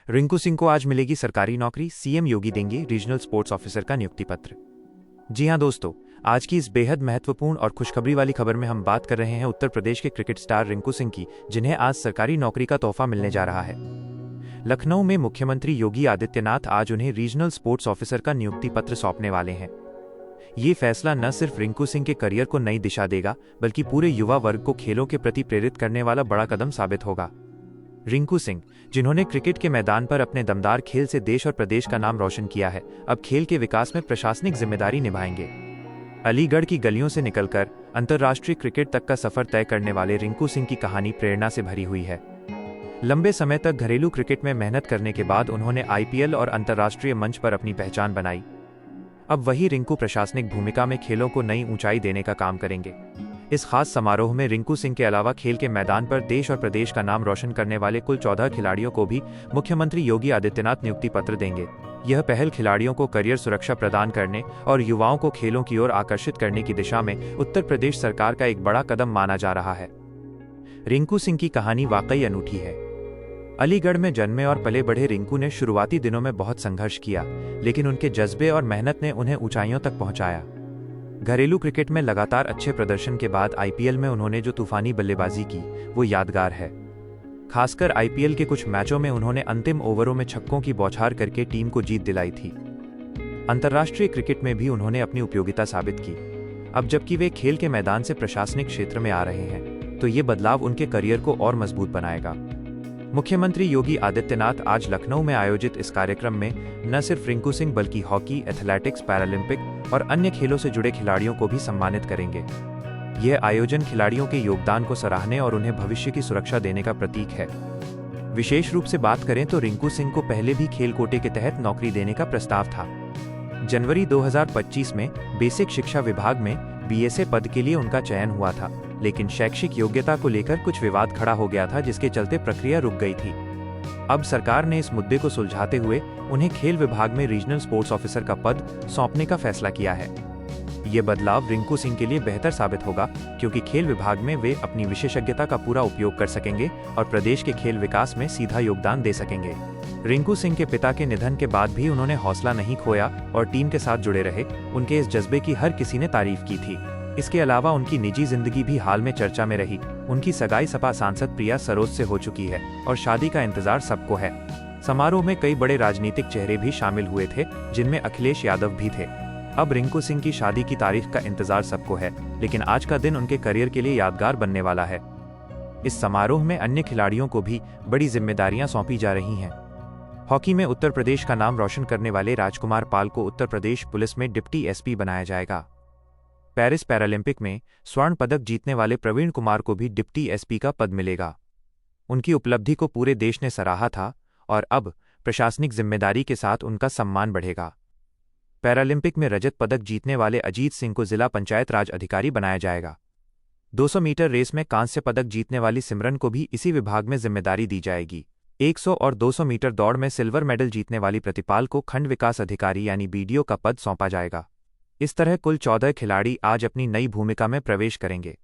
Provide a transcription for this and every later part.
रिंकू सिंह को आज मिलेगी सरकारी नौकरी, सीएम योगी देंगे रीजनल स्पोर्ट्स ऑफिसर का नियुक्ति पत्र। जी हां दोस्तों, आज की इस बेहद महत्वपूर्ण और खुशखबरी वाली खबर में हम बात कर रहे हैं उत्तर प्रदेश के क्रिकेट स्टार रिंकू सिंह की, जिन्हें आज सरकारी नौकरी का तोहफा मिलने जा रहा है। लखनऊ में मुख्यमंत्री योगी आदित्यनाथ आज उन्हें रीजनल स्पोर्ट्स ऑफिसर का नियुक्ति पत्र सौंपने वाले हैं। ये फैसला न सिर्फ रिंकू सिंह के करियर को नई दिशा देगा, बल्कि पूरे युवा वर्ग को खेलों के प्रति प्रेरित करने वाला बड़ा कदम साबित होगा। रिंकू सिंह, जिन्होंने क्रिकेट के मैदान पर अपने दमदार खेल से देश और प्रदेश का नाम रोशन किया है, अब खेल के विकास में प्रशासनिक जिम्मेदारी निभाएंगे। अलीगढ़ की गलियों से निकलकर अंतर्राष्ट्रीय क्रिकेट तक का सफर तय करने वाले रिंकू सिंह की कहानी प्रेरणा से भरी हुई है। लंबे समय तक घरेलू क्रिकेट में मेहनत करने के बाद उन्होंने आईपीएल और अंतर्राष्ट्रीय मंच पर अपनी पहचान बनाई। अब वही रिंकू प्रशासनिक भूमिका में खेलों को नई ऊंचाई देने का काम करेंगे। इस खास समारोह में रिंकू सिंह के अलावा खेल के मैदान पर देश और प्रदेश का नाम रोशन करने वाले कुल 14 खिलाड़ियों को भी मुख्यमंत्री योगी आदित्यनाथ नियुक्ति पत्र देंगे। यह पहल खिलाड़ियों को करियर सुरक्षा प्रदान करने और युवाओं को खेलों की ओर आकर्षित करने की दिशा में उत्तर प्रदेश सरकार का एक बड़ा कदम माना जा रहा है। रिंकू सिंह की कहानी वाकई अनूठी है। अलीगढ़ में जन्मे और पले बढ़े रिंकू ने शुरुआती दिनों में बहुत संघर्ष किया, लेकिन उनके जज्बे और मेहनत ने उन्हें ऊंचाइयों तक पहुंचाया। घरेलू क्रिकेट में लगातार अच्छे प्रदर्शन के बाद आईपीएल में उन्होंने जो तूफानी बल्लेबाजी की, वो यादगार है। खासकर आईपीएल के कुछ मैचों में उन्होंने अंतिम ओवरों में छक्कों की बौछार करके टीम को जीत दिलाई थी। अंतर्राष्ट्रीय क्रिकेट में भी उन्होंने अपनी उपयोगिता साबित की। अब जबकि वे खेल के मैदान से प्रशासनिक क्षेत्र में आ रहे हैं, तो ये बदलाव उनके करियर को और मजबूत बनाएगा। मुख्यमंत्री योगी आदित्यनाथ आज लखनऊ में आयोजित इस कार्यक्रम में न सिर्फ रिंकू सिंह बल्कि हॉकी, एथलेटिक्स, पैरालंपिक और अन्य खेलों से जुड़े खिलाड़ियों को भी सम्मानित करेंगे। यह आयोजन खिलाड़ियों के योगदान को सराहने और उन्हें भविष्य की सुरक्षा देने का प्रतीक है। विशेष रूप से बात करें तो रिंकू सिंह को पहले भी खेल कोटे के तहत नौकरी देने का प्रस्ताव था। जनवरी 2025 में बेसिक शिक्षा विभाग में बीएसए पद के लिए उनका चयन हुआ था, लेकिन शैक्षिक योग्यता को लेकर कुछ विवाद खड़ा हो गया था, जिसके चलते प्रक्रिया रुक गई थी। अब सरकार ने इस मुद्दे को सुलझाते हुए उन्हें खेल विभाग में रीजनल स्पोर्ट्स ऑफिसर का पद सौंपने का फैसला किया है। ये बदलाव रिंकू सिंह के लिए बेहतर साबित होगा, क्योंकि खेल विभाग में वे अपनी विशेषज्ञता का पूरा उपयोग कर सकेंगे और प्रदेश के खेल विकास में सीधा योगदान दे सकेंगे। रिंकू सिंह के पिता के निधन के बाद भी उन्होंने हौसला नहीं खोया और टीम के साथ जुड़े रहे। उनके इस जज्बे की हर किसी ने तारीफ की थी। इसके अलावा उनकी निजी जिंदगी भी हाल में चर्चा में रही। उनकी सगाई सपा सांसद प्रिया सरोज से हो चुकी है और शादी का इंतजार सबको है। समारोह में कई बड़े राजनीतिक चेहरे भी शामिल हुए थे, जिनमें अखिलेश यादव भी थे। अब रिंकू सिंह की शादी की तारीख का इंतजार सबको है, लेकिन आज का दिन उनके करियर के लिए यादगार बनने वाला है। इस समारोह में अन्य खिलाड़ियों को भी बड़ी जिम्मेदारियां सौंपी जा रही हैं। हॉकी में उत्तर प्रदेश का नाम रोशन करने वाले राजकुमार पाल को उत्तर प्रदेश पुलिस में डिप्टी एसपी बनाया जाएगा। पेरिस पैरालंपिक में स्वर्ण पदक जीतने वाले प्रवीण कुमार को भी डिप्टी एसपी का पद मिलेगा। उनकी उपलब्धि को पूरे देश ने सराहा था और अब प्रशासनिक जिम्मेदारी के साथ उनका सम्मान बढ़ेगा। पैरालंपिक में रजत पदक जीतने वाले अजीत सिंह को जिला पंचायत राज अधिकारी बनाया जाएगा। 200 मीटर रेस में कांस्य पदक जीतने वाली सिमरन को भी इसी विभाग में जिम्मेदारी दी जाएगी। 100 और 200 मीटर दौड़ में सिल्वर मेडल जीतने वाली प्रतिपाल को खंड विकास अधिकारी यानी बीडीओ का पद सौंपा जाएगा। इस तरह कुल 14 खिलाड़ी आज अपनी नई भूमिका में प्रवेश करेंगे।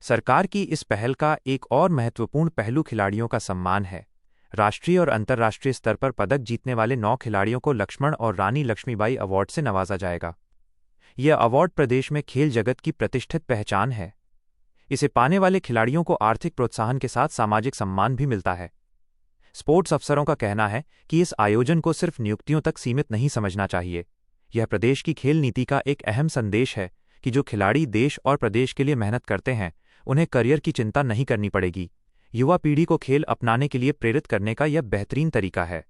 सरकार की इस पहल का एक और महत्वपूर्ण पहलू खिलाड़ियों का सम्मान है। राष्ट्रीय और अंतर्राष्ट्रीय स्तर पर पदक जीतने वाले 9 खिलाड़ियों को लक्ष्मण और रानी लक्ष्मीबाई अवार्ड से नवाजा जाएगा। यह अवार्ड प्रदेश में खेल जगत की प्रतिष्ठित पहचान है। इसे पाने वाले खिलाड़ियों को आर्थिक प्रोत्साहन के साथ सामाजिक सम्मान भी मिलता है। स्पोर्ट्स अफसरों का कहना है कि इस आयोजन को सिर्फ नियुक्तियों तक सीमित नहीं समझना चाहिए। यह प्रदेश की खेल नीति का एक अहम संदेश है कि जो खिलाड़ी देश और प्रदेश के लिए मेहनत करते हैं, उन्हें करियर की चिंता नहीं करनी पड़ेगी। युवा पीढ़ी को खेल अपनाने के लिए प्रेरित करने का यह बेहतरीन तरीका है।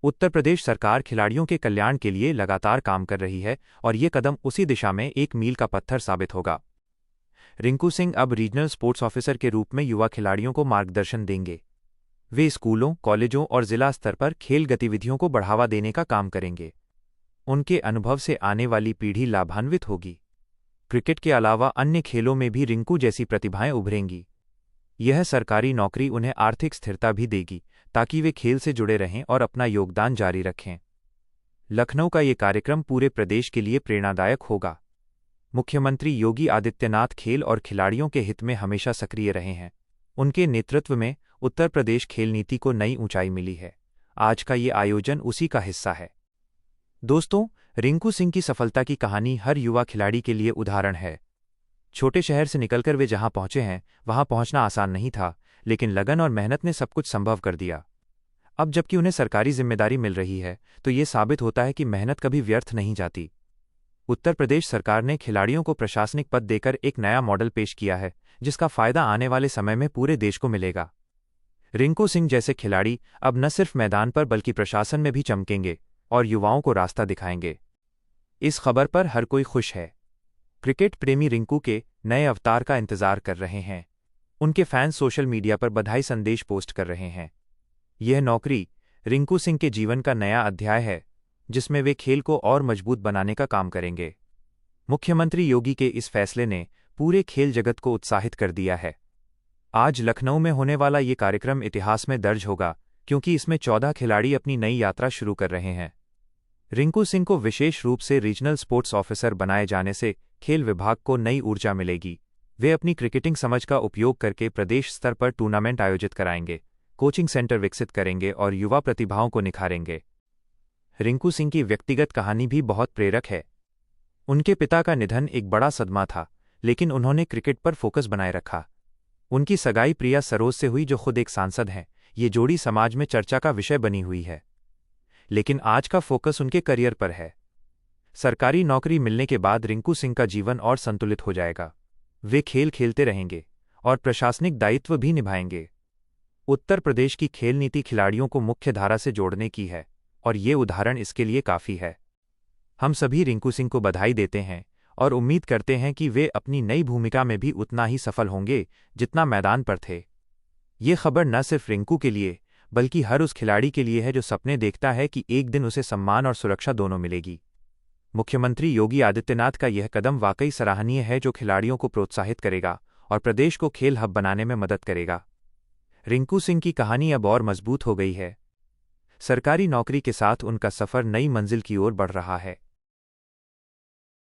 उत्तर प्रदेश सरकार खिलाड़ियों के कल्याण के लिए लगातार काम कर रही है और ये कदम उसी दिशा में एक मील का पत्थर साबित होगा। रिंकू सिंह अब रीजनल स्पोर्ट्स ऑफिसर के रूप में युवा खिलाड़ियों को मार्गदर्शन देंगे। वे स्कूलों, कॉलेजों और जिला स्तर पर खेल गतिविधियों को बढ़ावा देने का काम करेंगे। उनके अनुभव से आने वाली पीढ़ी लाभान्वित होगी। क्रिकेट के अलावा अन्य खेलों में भी रिंकू जैसी प्रतिभाएं उभरेंगी। यह सरकारी नौकरी उन्हें आर्थिक स्थिरता भी देगी, ताकि वे खेल से जुड़े रहें और अपना योगदान जारी रखें। लखनऊ का ये कार्यक्रम पूरे प्रदेश के लिए प्रेरणादायक होगा। मुख्यमंत्री योगी आदित्यनाथ खेल और खिलाड़ियों के हित में हमेशा सक्रिय रहे हैं। उनके नेतृत्व में उत्तर प्रदेश खेल नीति को नई ऊंचाई मिली है। आज का ये आयोजन उसी का हिस्सा है। दोस्तों, रिंकू सिंह की सफलता की कहानी हर युवा खिलाड़ी के लिए उदाहरण है। छोटे शहर से निकलकर वे जहां पहुंचे हैं, वहां पहुंचना आसान नहीं था, लेकिन लगन और मेहनत ने सब कुछ संभव कर दिया। अब जबकि उन्हें सरकारी जिम्मेदारी मिल रही है, तो ये साबित होता है कि मेहनत कभी व्यर्थ नहीं जाती। उत्तर प्रदेश सरकार ने खिलाड़ियों को प्रशासनिक पद देकर एक नया मॉडल पेश किया है, जिसका फायदा आने वाले समय में पूरे देश को मिलेगा। रिंकू सिंह जैसे खिलाड़ी अब न सिर्फ मैदान पर बल्कि प्रशासन में भी चमकेंगे और युवाओं को रास्ता दिखाएंगे। इस खबर पर हर कोई खुश है। क्रिकेट प्रेमी रिंकू के नए अवतार का इंतजार कर रहे हैं। उनके फैंस सोशल मीडिया पर बधाई संदेश पोस्ट कर रहे हैं। यह नौकरी रिंकू सिंह के जीवन का नया अध्याय है, जिसमें वे खेल को और मजबूत बनाने का काम करेंगे। मुख्यमंत्री योगी के इस फैसले ने पूरे खेल जगत को उत्साहित कर दिया है। आज लखनऊ में होने वाला ये कार्यक्रम इतिहास में दर्ज होगा, क्योंकि इसमें 14 खिलाड़ी अपनी नई यात्रा शुरू कर रहे हैं। रिंकू सिंह को विशेष रूप से रीजनल स्पोर्ट्स ऑफिसर बनाए जाने से खेल विभाग को नई ऊर्जा मिलेगी। वे अपनी क्रिकेटिंग समझ का उपयोग करके प्रदेश स्तर पर टूर्नामेंट आयोजित कराएंगे, कोचिंग सेंटर विकसित करेंगे और युवा प्रतिभाओं को निखारेंगे। रिंकू सिंह की व्यक्तिगत कहानी भी बहुत प्रेरक है। उनके पिता का निधन एक बड़ा सदमा था, लेकिन उन्होंने क्रिकेट पर फोकस बनाए रखा। उनकी सगाई प्रिया सरोज से हुई, जो खुद एक सांसद हैं। ये जोड़ी समाज में चर्चा का विषय बनी हुई है। लेकिन आज का फोकस उनके करियर पर है। सरकारी नौकरी मिलने के बाद रिंकू सिंह का जीवन और संतुलित हो जाएगा। वे खेल खेलते रहेंगे और प्रशासनिक दायित्व भी निभाएंगे। उत्तर प्रदेश की खेल नीति खिलाड़ियों को मुख्य धारा से जोड़ने की है, और ये उदाहरण इसके लिए काफी है। हम सभी रिंकू सिंह को बधाई देते हैं और उम्मीद करते हैं कि वे अपनी नई भूमिका में भी उतना ही सफल होंगे जितना मैदान पर थे। ये खबर न सिर्फ रिंकू के लिए बल्कि हर उस खिलाड़ी के लिए है जो सपने देखता है कि एक दिन उसे सम्मान और सुरक्षा दोनों मिलेगी। मुख्यमंत्री योगी आदित्यनाथ का यह कदम वाकई सराहनीय है, जो खिलाड़ियों को प्रोत्साहित करेगा और प्रदेश को खेल हब बनाने में मदद करेगा। रिंकू सिंह की कहानी अब और मजबूत हो गई है। सरकारी नौकरी के साथ उनका सफर नई मंजिल की ओर बढ़ रहा है।